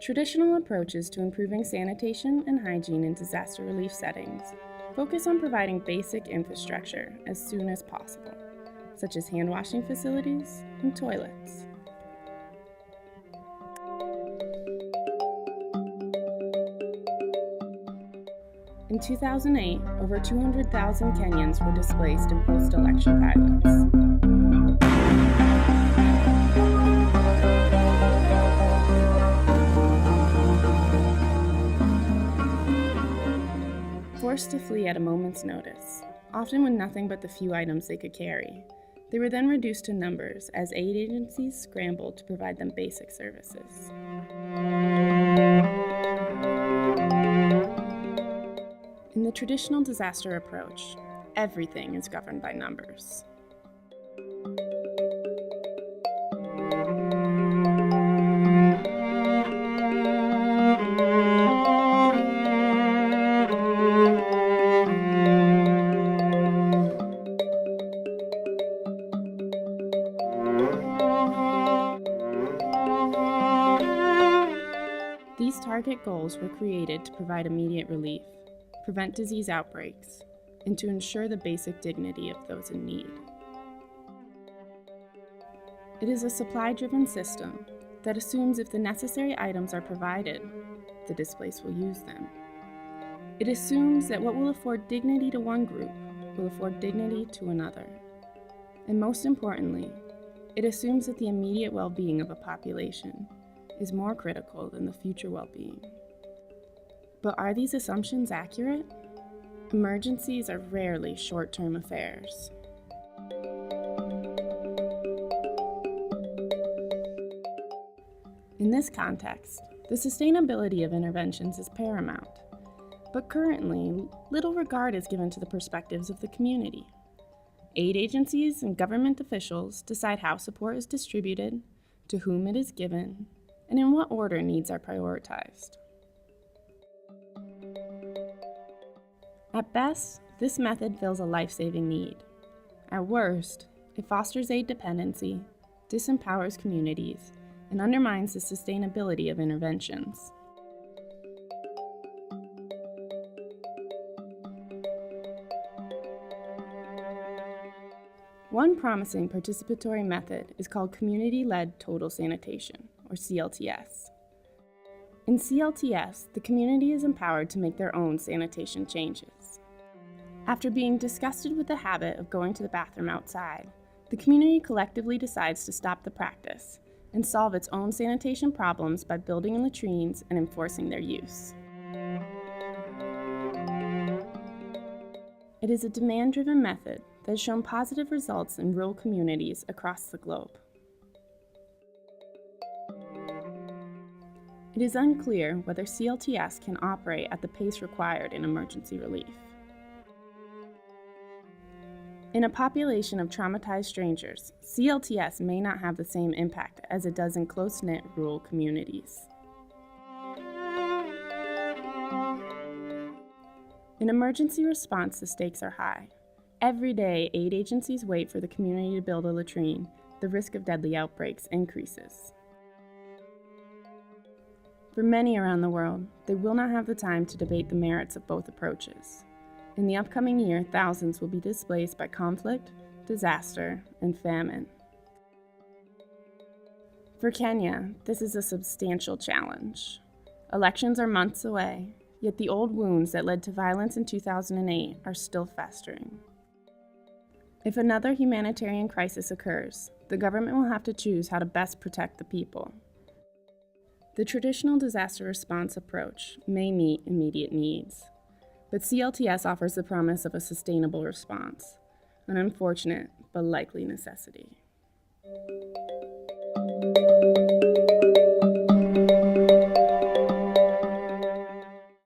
Traditional approaches to improving sanitation and hygiene in disaster relief settings focus on providing basic infrastructure as soon as possible, such as hand washing facilities and toilets. In 2008, over 200,000 Kenyans were displaced in post-election violence. Forced to flee at a moment's notice, often with nothing but the few items they could carry, they were then reduced to numbers as aid agencies scrambled to provide them basic services. In the traditional disaster approach, everything is governed by numbers. These target goals were created to provide immediate relief, prevent disease outbreaks, and to ensure the basic dignity of those in need. It is a supply-driven system that assumes if the necessary items are provided, the displaced will use them. It assumes that what will afford dignity to one group will afford dignity to another. And most importantly, it assumes that the immediate well-being of a population is more critical than the future well-being. But are these assumptions accurate? Emergencies are rarely short-term affairs. In this context, the sustainability of interventions is paramount, but currently, little regard is given to the perspectives of the community. Aid agencies and government officials decide how support is distributed, to whom it is given, and in what order needs are prioritized. At best, this method fills a life-saving need. At worst, it fosters aid dependency, disempowers communities, and undermines the sustainability of interventions. One promising participatory method is called Community-Led Total Sanitation, or CLTS. In CLTS, the community is empowered to make their own sanitation changes. After being disgusted with the habit of going to the bathroom outside, the community collectively decides to stop the practice and solve its own sanitation problems by building latrines and enforcing their use. It is a demand-driven method that has shown positive results in rural communities across the globe. It is unclear whether CLTS can operate at the pace required in emergency relief. In a population of traumatized strangers, CLTS may not have the same impact as it does in close-knit rural communities. In emergency response, the stakes are high. Every day, aid agencies wait for the community to build a latrine. The risk of deadly outbreaks increases. For many around the world, they will not have the time to debate the merits of both approaches. In the upcoming year, thousands will be displaced by conflict, disaster, and famine. For Kenya, this is a substantial challenge. Elections are months away, yet the old wounds that led to violence in 2008 are still festering. If another humanitarian crisis occurs, the government will have to choose how to best protect the people. The traditional disaster response approach may meet immediate needs, but CLTS offers the promise of a sustainable response, an unfortunate but likely necessity.